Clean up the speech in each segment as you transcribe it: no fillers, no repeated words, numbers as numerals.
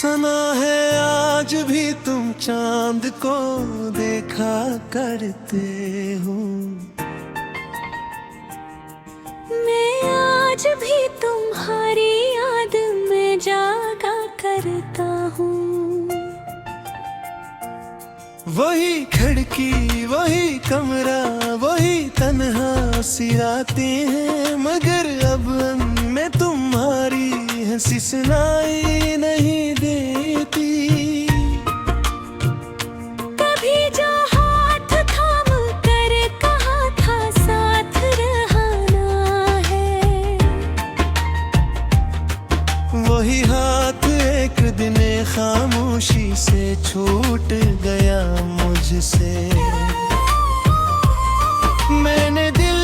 सुना है आज भी तुम चांद को देखा करते हो। मैं आज भी तुम्हारी याद में जागा करता हूँ। वही खिड़की वही कमरा वही तन्हा सी रातें हैं, मगर अब मैं तुम्हारी हंसी सुनाई नहीं देती। कभी जो हाथ थाम कर कहा था साथ रहना है, वही हाथ एक दिन खामोशी से छूट गया मुझसे। मैंने दिल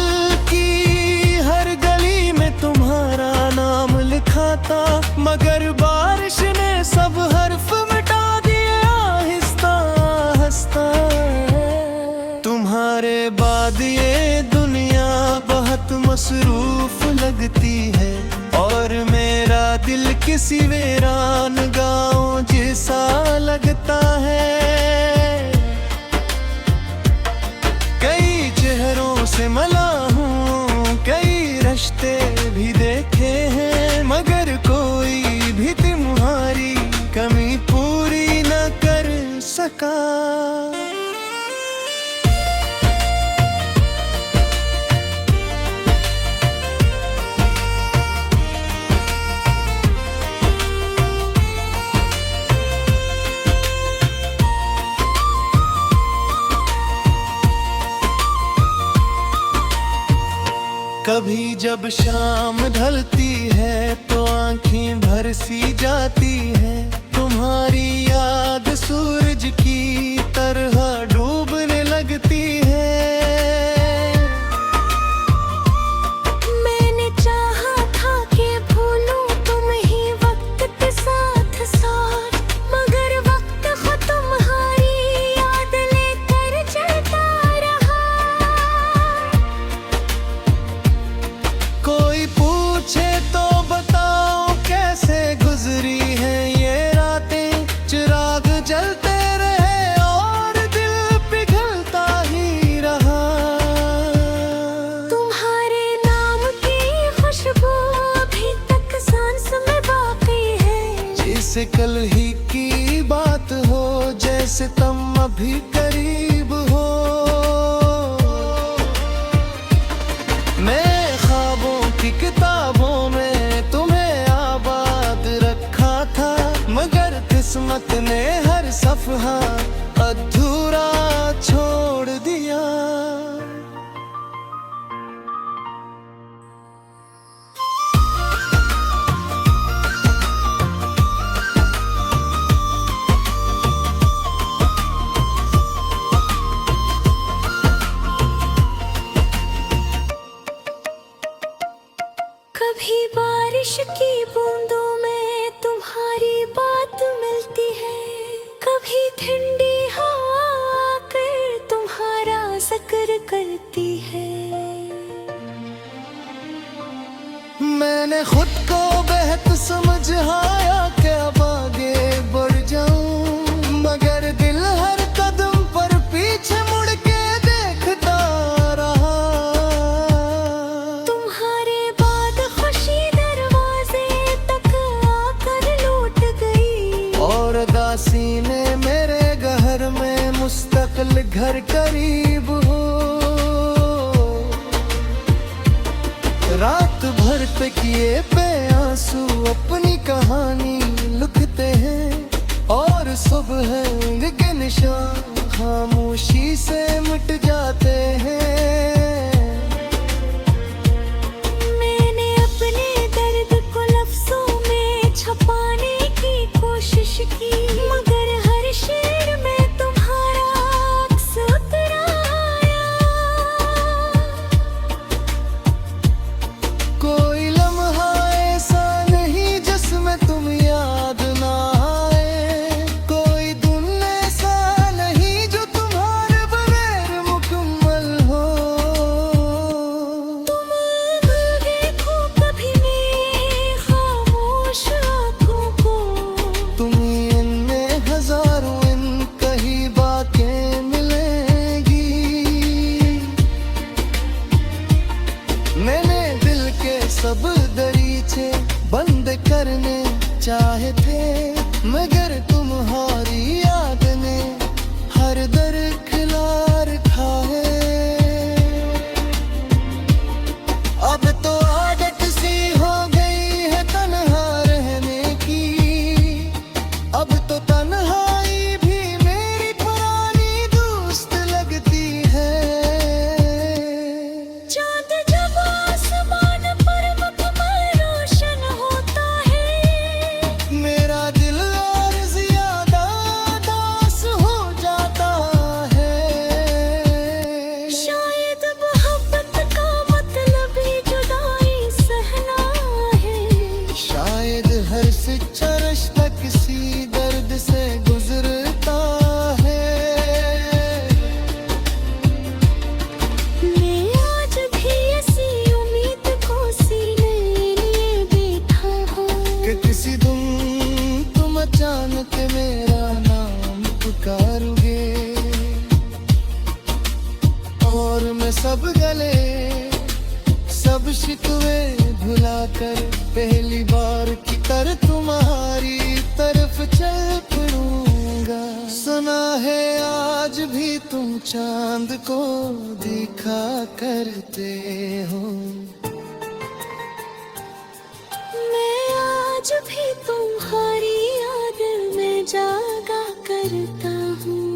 की हर गली में तुम्हारा नाम लिखा था, मगर बारिश ने सब हर्फ मिटा दिए आहिस्ता आहिस्ता। तुम्हारे बाद ये दुनिया बहुत मसरूफ लगती है, और मेरा दिल किसी वीरान गाँव जैसा लगता है। कई चेहरों से मिला हूँ, कई रिश्ते भी देखे हैं, मगर कोई भी तुम्हारी कमी पूरी न कर सका। कभी जब शाम ढलती है तो आंखें भर सी जाती है, तुम्हारी याद सूरज की तरह डूबने लगती है। मैंने चाहा था कि भूलूं तुम ही वक्त के साथ साथ, मगर वक्त खुद तुम्हारी याद लेकर चलता रहा। कोई पूछे तो बताओ कैसे गुजरी है ये रातें, चिराग जलते रहे और दिल पिघलता ही रहा। तुम्हारे नाम की खुशबू अभी तक सांस में बाकी है, जैसे कल ही की बात हो, जैसे तुम अभी करीब हो। मैं ख्वाबों की किताबों में तुम्हें आबाद रखा था, मगर किस्मत ने हर सफ़हा अधूरा छोड़ दिया। कभी बारिश की बूंदों में तुम्हारी बात मिलती है, कभी ठंडी हवा आकर तुम्हारा जिक्र करती है। मैंने खुद को बेहद समझाया कि अब आगे बढ़ जाऊं, मगर दिल हर कदम पर पीछे मुड़ के देखता रहा। तुम्हारे बाद खुशी दरवाजे तक आकर लौट गई, और दासी ने मेरे घर में मुस्तकिल घर करीब हो। रात भर तकिए पे आंसू अपनी कहानी लिखते हैं, और सुबह के निशान खामोशी से मिट जाते हैं। मैंने अपने दर्द को लफ्जों में छुपाने की कोशिश की, मगर हर शेर में तुम्हारा अक्स उतर आया। कोई लम्हा ऐसा नहीं जिसमें तुम याद ना आए, कोई दिन ऐसा नहीं जो तुम्हारे बगैर मुकम्मल हो। पुकारूंगे और मैं सब गले सब शिकवे भुलाकर पहली बार की तरह तुम्हारी तरफ चल पड़ूंगा। सुना है आज भी तुम चांद को देखा करते हो, मैं आज भी तुम्हारी याद में जागा करता हूँ।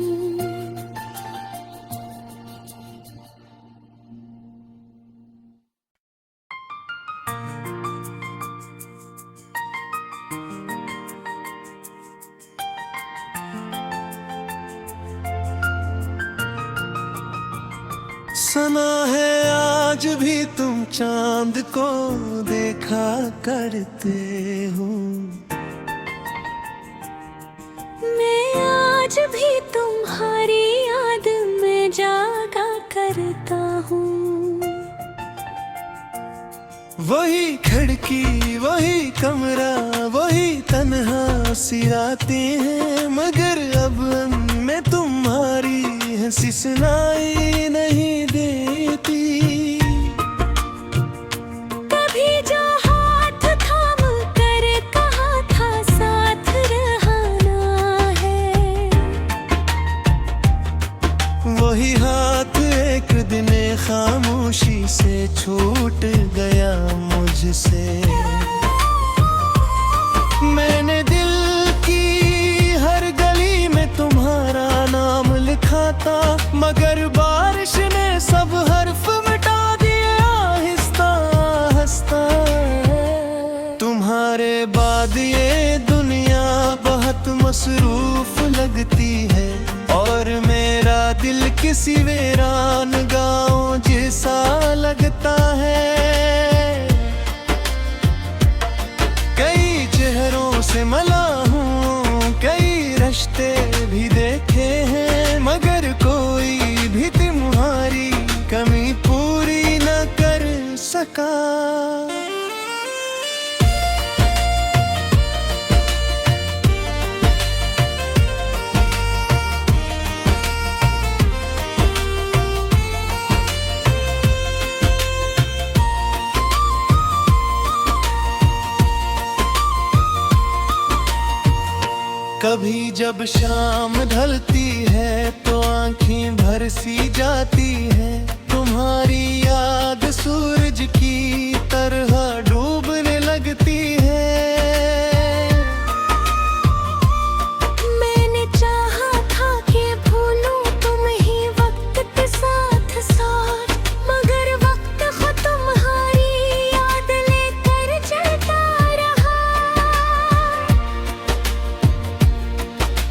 सुना है आज भी तुम चांद को देखा करते हो, मैं आज भी तुम्हारी याद में जागा करता हूँ। वही खिड़की वही कमरा वही तन्हा सी रातें हैं, मगर अब मैं तुम्हारी हंसी सुनाई नहीं देती। कभी जो हाथ थाम कर कहा था साथ रहना है, वही हाथ एक दिन खामोशी से छूट गया मुझसे। मैंने दिल की हर गली में तुम्हारा नाम लिखा था, मगर बारिश ने सब हर्फ मिटा दिए आहिस्ता आहिस्ता। तुम्हारे बाद ये दुनिया बहुत मसरूफ लगती है और मेरा दिल किसी वीरान गाँव जैसा लगता है। कई चेहरों से मिला हूँ कई रिश्ते भी देखे हैं, मगर कोई भी तुम्हारी कमी पूरी न कर सका। कभी जब शाम ढलती है तो आंखें भर सी जाती है, तुम्हारी याद सूरज की तरह डूबने लगती है। मैंने चाहा था कि भूलूं तुम ही वक्त के साथ साथ, मगर वक्त खुद तुम्हारी याद लेकर चलता रहा।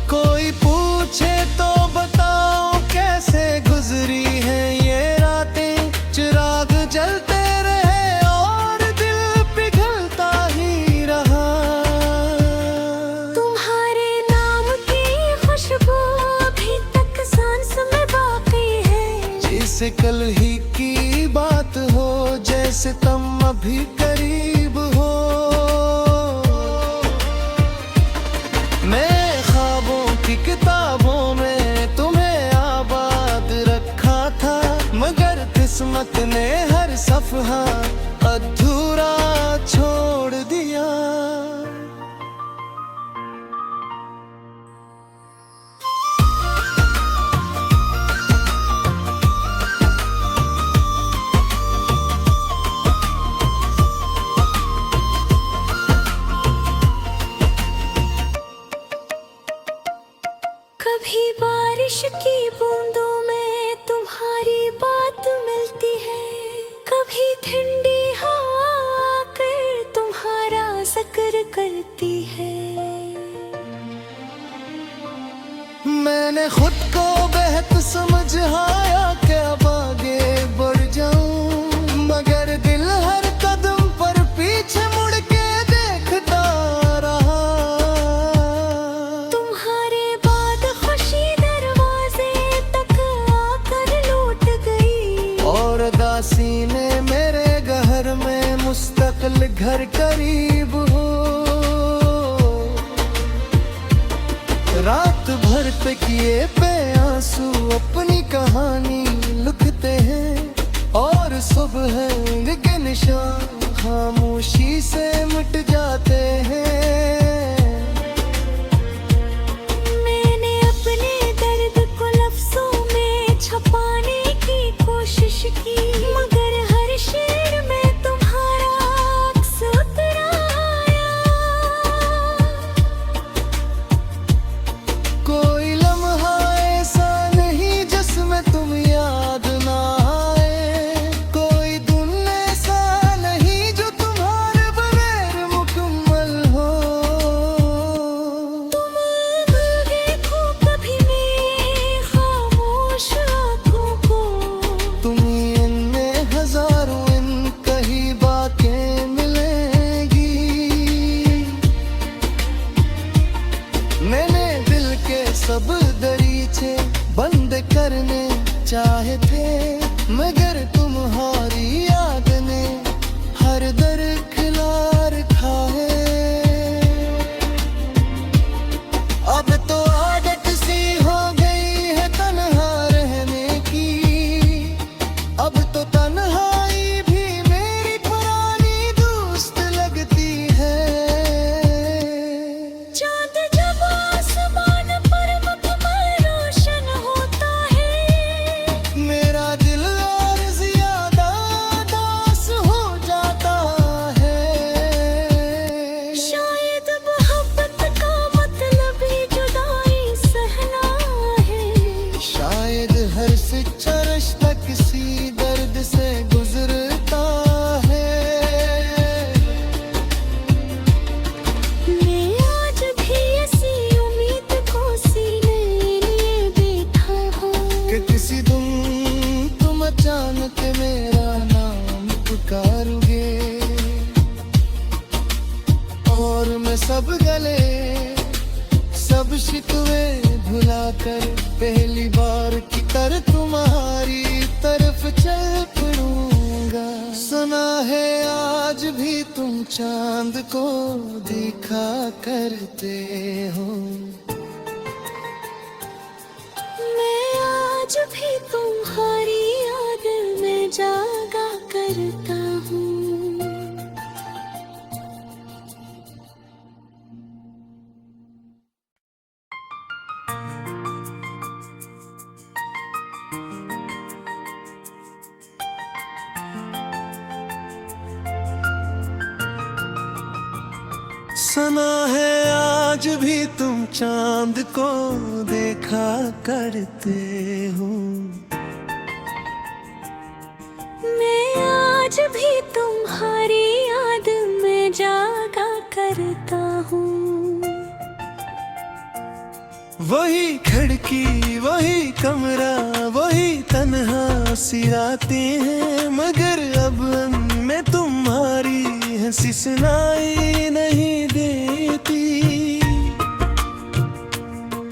कोई पूछे तो बताओ कैसे गुजरी है ये रातें, चिराग जलते रहे और दिल पिघलता ही रहा। तुम्हारे नाम की खुशबू अभी तक सांस में बाकी है, जैसे कल ही की बात हो जैसे तुम अभी करीब हो। मैं ख्वाबों की किताबों में तुम्हें आबाद रखा था, मगर किस्मत ने हर सफहा अधूरा छोड़ दिया। कभी बारिश की बूंदों में तुम्हारी बात मिलती है, कभी ठंडी हवा आकर तुम्हारा जिक्र करती है। मैंने खुद को बेहद समझाया कि अब आगे बढ़ जाऊं, मगर दिल हर कदम पर पीछे मुड़ के देखता रहा। तुम्हारे बाद खुशी दरवाजे तक आकर लौट गई, और दासी ने मेरे घर में मुस्तकिल घर करीब हो। रात भर पे किए पे आंसू अपनी कहानी लिखते हैं, और सुबह के निशान खामोशी से मिट जाते हैं। मैंने अपने दर्द को लफ्जों में छुपाने की कोशिश की, मगर हर शेर में तुम्हारा अक्स उतर आया। कोई लम्हा ऐसा नहीं जिसमें तुम याद ना आए, कोई दिन ऐसा नहीं जो तुम्हारे बगैर मुकम्मल हो। तुम देखो कभी मेरी खामोश आँखों को, तुम्हीं इनमें हजारों इन कही बातें मिलेंगी। मैंने दिल के सब दरीचे बंद करने चाहे थे, मगर तुम्हारी याद ने हर दर खिला रखा है। अब तो आदत सी हो गई है तन्हा रहने की, अब तो तन्हाई भी मेरी पुरानी दोस्त लगती है। चांद जब आसमान पर मुकम्मल रोशन होता है, मेरा दिल और ज्यादा उदास हो जाता है। शायद मोहब्बत का मतलब ही जुदाई सहना है। शायद हर सच्चा रिश्ता किसी दर्द से गुजरता है। मैं आज भी ऐसी उम्मीद को सीने लिए बैठा हूँ कि किसी दिन तुम अचानक मेरा नाम पुकारोगे, और मैं सब गले सब शिकवे भुलाकर पहली बार की तरह तुम्हारी तरफ चल पड़ूंगा। सुना है आज भी तुम चांद को देखा करते हो, मैं आज भी तुम्हारी याद में जागा करता हूँ। सुना है आज भी तुम चांद को देखा करते हो, मैं आज भी तुम्हारी याद में जागा करता हूँ। वही खिड़की वही कमरा वही तन्हा सी रातें हैं, मगर अब मैं तुम्हारी हंसी सुनाई नहीं देती।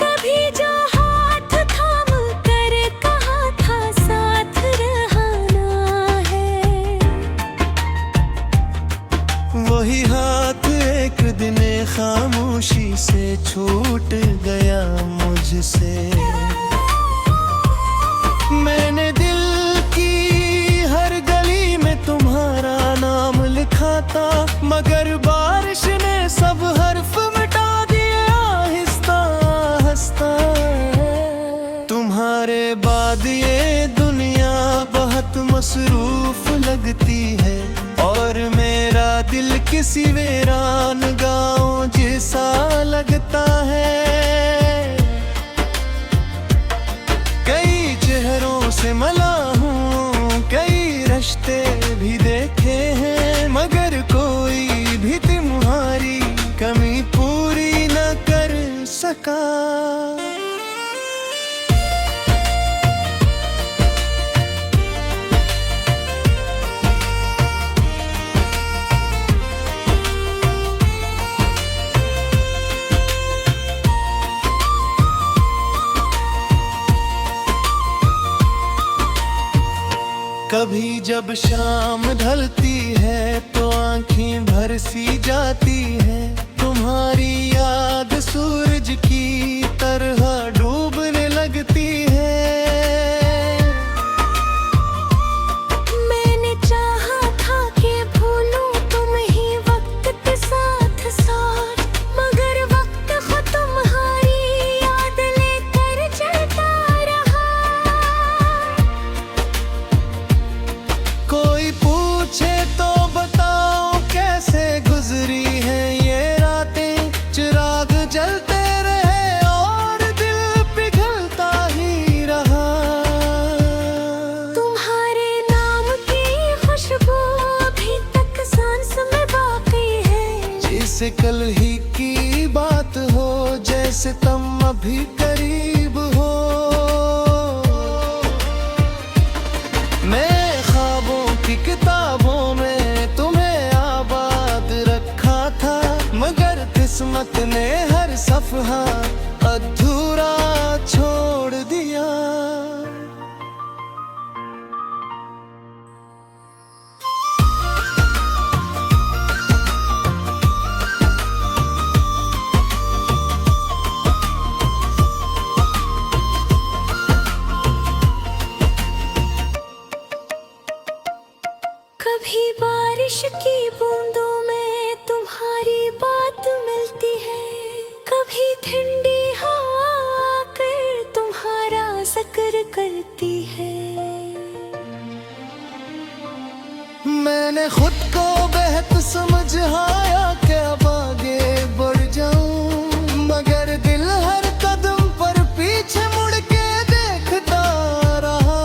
कभी जो हाथ थाम कर कहा था साथ रहना है, वही हाथ एक दिन खामोशी से छूट गया मुझसे। मैंने दिल की हर गली में तुम्हारा नाम लिखा था, मगर बारिश ने सब हर्फ मिटा दिए आहिस्ता आहिस्ता। तुम्हारे बाद ये दुनिया बहुत मसरूफ लगती है, और मेरा दिल किसी वीरान गाँव जैसा लगता है। कई चेहरों से मिला हूँ कई रिश्ते भी देखे हैं, मगर कोई भी तुम्हारी कमी पूरी न कर सका। कभी जब शाम ढलती है तो आंखें भर सी जाती है, तुम्हारी याद सूरज की तरह डूब कल ही की बात हो, जैसे तुम अभी करीब हो। मैं ख्वाबों की किताबों में तुम्हें आबाद रखा था, मगर किस्मत ने हर सफ़हा अधूरा छोड़ दिया। कभी बारिश की बूंदों में तुम्हारी बात मिलती है, कभी ठंडी हवा आकर तुम्हारा जिक्र करती है। मैंने खुद को बेहद समझाया कि अब आगे बढ़ जाऊं, मगर दिल हर कदम पर पीछे मुड़ के देखता रहा।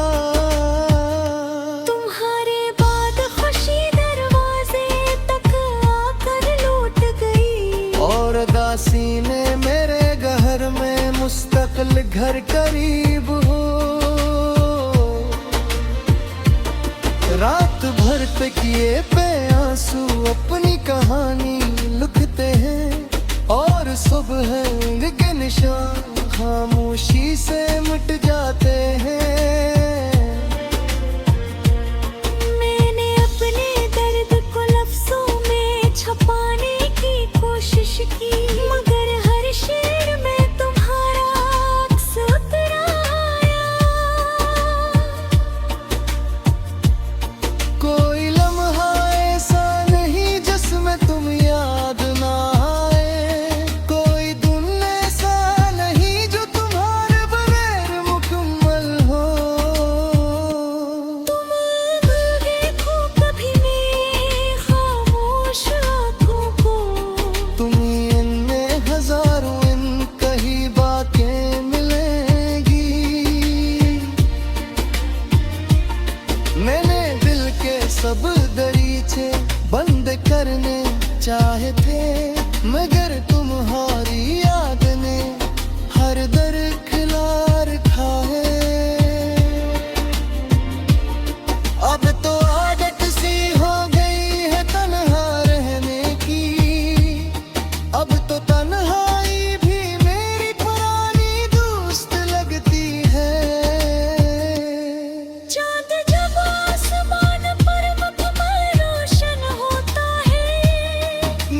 तुम्हारे बाद खुशी दरवाजे तक आकर लौट गई, और उदासी ने मेरे घर में मुस्तकिल घर करीब हो। रात भर तक ये पे आंसू अपनी कहानी लिखते हैं, और सुबह के निशान खामोशी से मिट जाते हैं। मैंने अपने दर्द को लफ्जों में छुपाने की कोशिश की, मगर हर शेर में तुम्हारा अक्स उतर आया। कोई लम्हा ऐसा नहीं जिसमें तुम याद ना आए, कोई दिन ऐसा नहीं जो तुम्हारे बगैर मुकम्मल हो। तुम देखो कभी मेरी खामोश आँखों को, तुम्हीं इनमें हजारों इन कही बातें मिलेंगी। मैंने दिल के सब दरीचे बंद करने चाहे थे, मगर तुम्हारी याद ने हर दर खिला रखा है। अब तो आदत सी हो गई है तन्हा रहने की, अब तो तन्हाई भी मेरी पुरानी दोस्त लगती है। चाँद जब आसमान पर मुकम्मल रोशन होता है,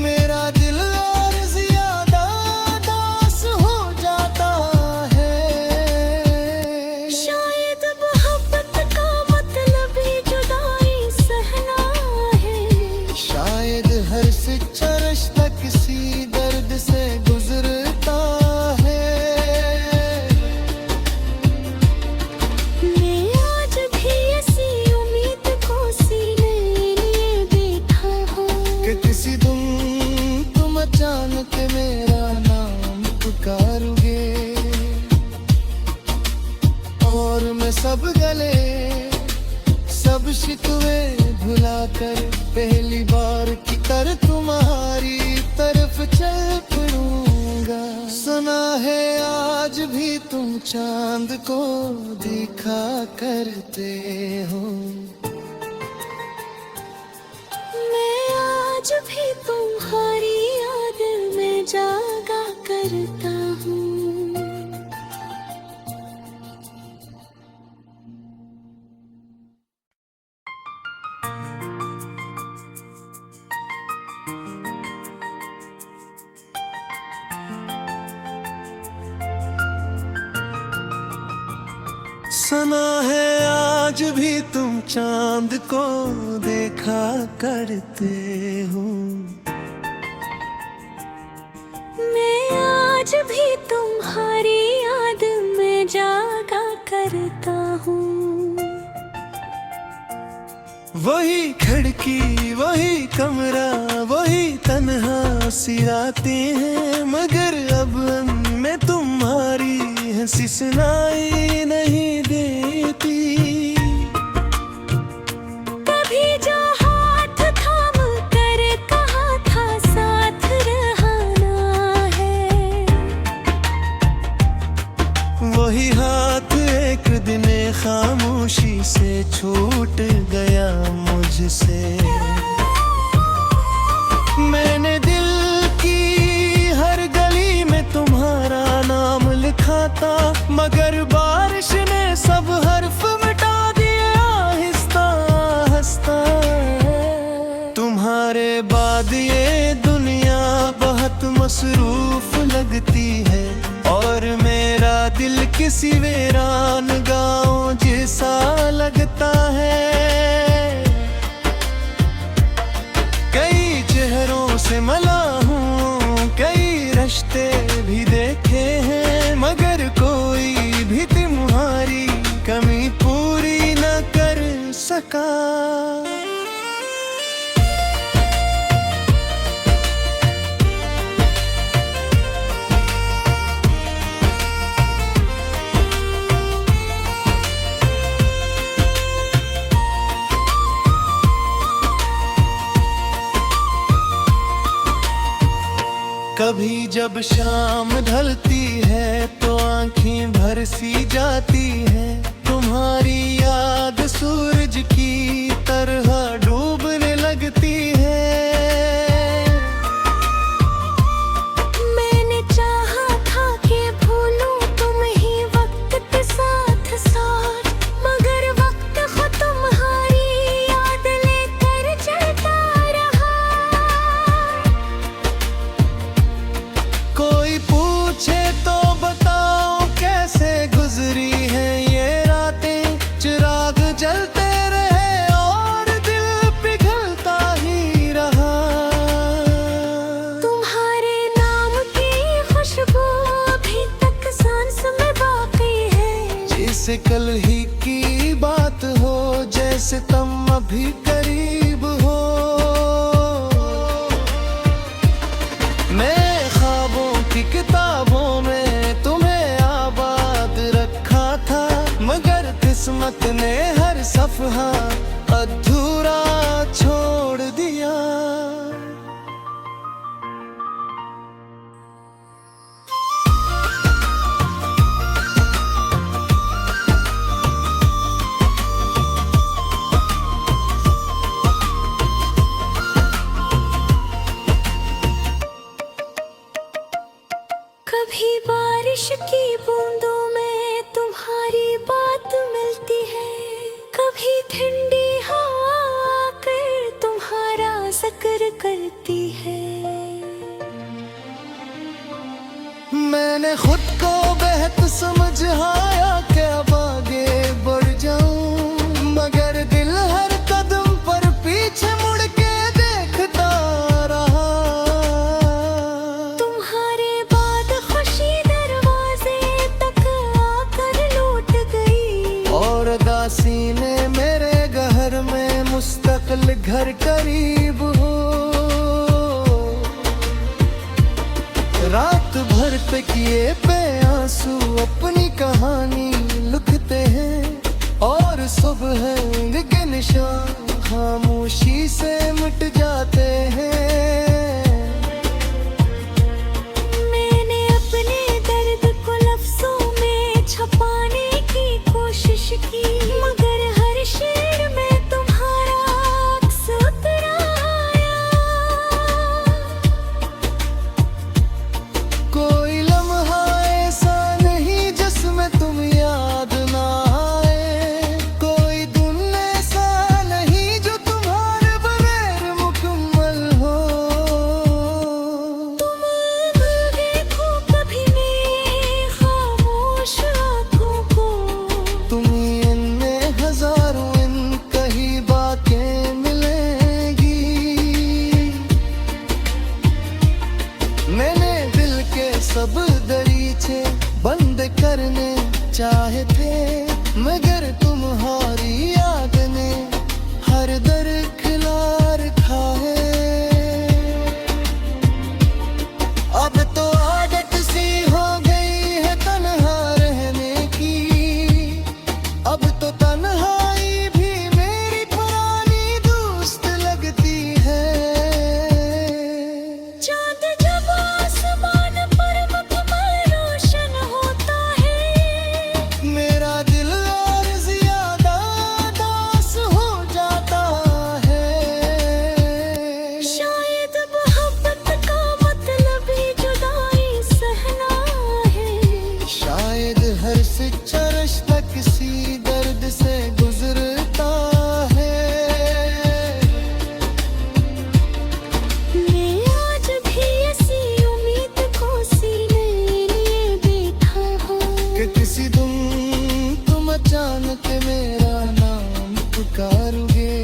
मेरा दिल और ज्यादा उदास हो जाता है। शायद मोहब्बत का मतलब ही जुदाई सहना है। शायद हर सच्चा रिश्ता किसी दर्द से गुजरता है। मैं आज भी ऐसी उम्मीद को सीने लिए बैठा हूँ, कि किसी दिन तुम अचानक मेरा नाम पुकारोगे, और मैं सब गले सब शिकवे भुलाकर पहली बार की तरह तुम्हारी तरफ चल पड़ूंगा। सुना है आज भी तुम चांद को देखा करते हो, मैं आज भी तुम्हारी याद में जागा करता हूँ। सुना है आज भी तुम चांद को देखा करते हो, मैं आज भी तुम्हारी याद में जागा करता हूँ। वही खिड़की वही कमरा वही तन्हा सी रातें हैं, मगर अब में तुम्हारी हंसी सुनाई नहीं देती। कभी जो हाथ थाम कर कहा था साथ रहा वही हाथ एक दिन खामोशी से छूट गया मुझसे। मैंने दिल की हर गली में तुम्हारा नाम लिखा था, मगर बारिश ने सब हर्फ मिटा दिए आहिस्ता आहिस्ता। तुम्हारे बाद ये दुनिया बहुत मसरूफ लगती है, और मेरा दिल किसी वीरान गाँव जैसा लगता है। कई चेहरों से मिला हूँ, कई रिश्ते भी देखे हैं, मगर कोई भी तुम्हारी कमी पूरी न कर सका। कभी जब शाम ढलती है तो आंखें भर सी जाती है, तुम्हारी याद सूरज की तरह डूबने लगती है। मैंने चाहा था कि भूलूं तुम ही वक्त के साथ साथ, मगर वक्त खुद तुम्हारी याद लेकर चलता रहा। कोई पूछे तो बताओ कैसे गुजरी है ये रातें, चिराग जलते रहे और दिल पिघलता ही रहा। तुम्हारे नाम की खुशबू अभी तक सांस में बाकी है, जैसे कल ही की बात हो, जैसे तुम अभी करीब हो। मैं ख्वाबों की किताबों में तुम्हें आबाद रखा था, मगर किस्मत ने हर सफ़हा अधूरा छोड़ दिया। कभी बारिश की बूंदों में तुम्हारी बात मिलती है, कभी ठंडी हवा आकर तुम्हारा जिक्र करती है। मैंने खुद को बेहद समझाया कि अब आगे बढ़ जाऊं, मगर दिल हर कदम पर पीछे मुड़ के देखता रहा। तुम्हारे बाद खुशी दरवाजे तक आकर लौट गई, और दासी ने मेरे घर में मुस्तकिल घर करीब हो। रात भर पे किए पे आंसू अपनी कहानी लिखते हैं, और सुबह के निशान खामोशी से मिट जाते हैं। मैंने अपने दर्द को लफ्जों में छुपाने की कोशिश की, मगर हर शेर में तुम्हारा अक्स उतर आया। कोई लम्हा ऐसा नहीं जिसमें तुम याद ना आए, कोई दिन ऐसा नहीं जो तुम्हारे बगैर मुकम्मल हो। तुम देखो कभी मेरी खामोश आँखों को, तुम इनमें हजारों इन कही बातें मिलेंगी। मैंने दिल के सब दरीचे बंद करने चाहे थे, मगर तुम्हारी याद ने हर दर खिला रखा है। अब तो आदत सी हो गई है तन्हा रहने की, अब तो तन्हाई भी मेरी पुरानी दोस्त लगती है। चांद जब आसमान पर मुकम्मल रोशन होता है, के मेरा नाम पुकारोगे,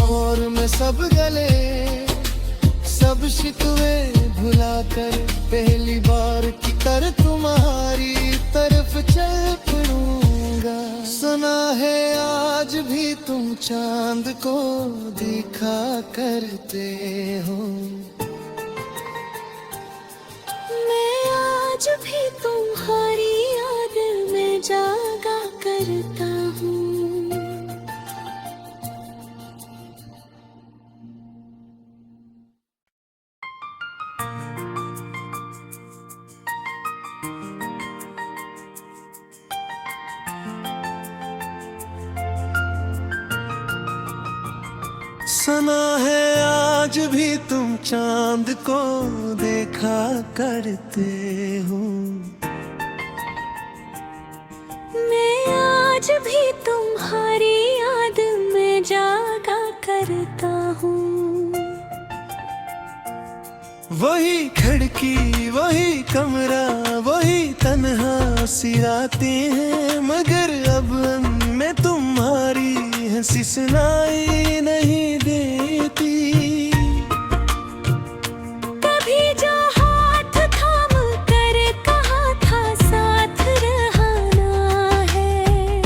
और मैं सब गले सब शिकवे भुला कर पहली बार की तरह तुम्हारी तरफ चल पड़ूंगा। सुना है आज भी तुम चांद को देखा करते हो, मैं आज भी तुम्हारी याद में जागा करता हूँ। सुना है आज भी तुम चांद को देखा करते हो, मैं आज भी तुम्हारी याद में जागा करता हूँ। वही खिड़की वही कमरा वही तन्हा सी रातें हैं, मगर अब मैं तुम्हारी हंसी सुनाई नहीं देती। कभी जो हाथ थाम कर कहा था साथ रहना है,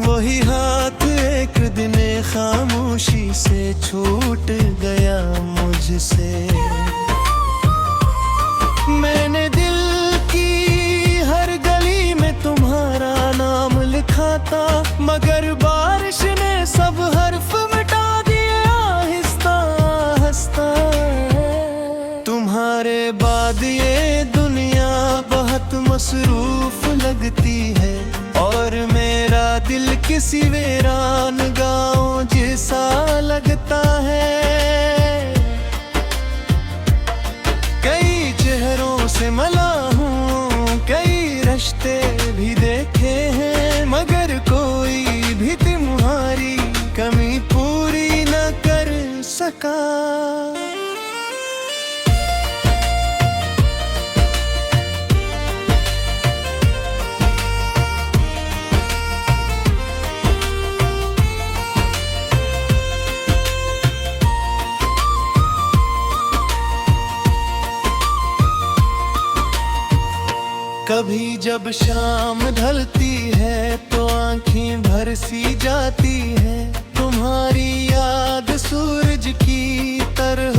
वही हाथ एक दिन खामोशी से छूट गया मुझसे। मैंने दिल की हर गली में तुम्हारा नाम लिखा था, मगर बारिश ने सब हर्फ मिटा दिए आहिस्ता आहिस्ता। तुम्हारे बाद ये दुनिया बहुत मसरूफ लगती है, और मेरा दिल किसी वीरान गाँव जैसा लगता है। कई चेहरों से मिला हूँ कई रिश्ते भी देखे हैं, मगर कोई भी तुम्हारी कमी पूरी न कर सका। कभी जब शाम ढलती है तो आंखें भर सी जाती है, तुम्हारी याद सूरज की तरह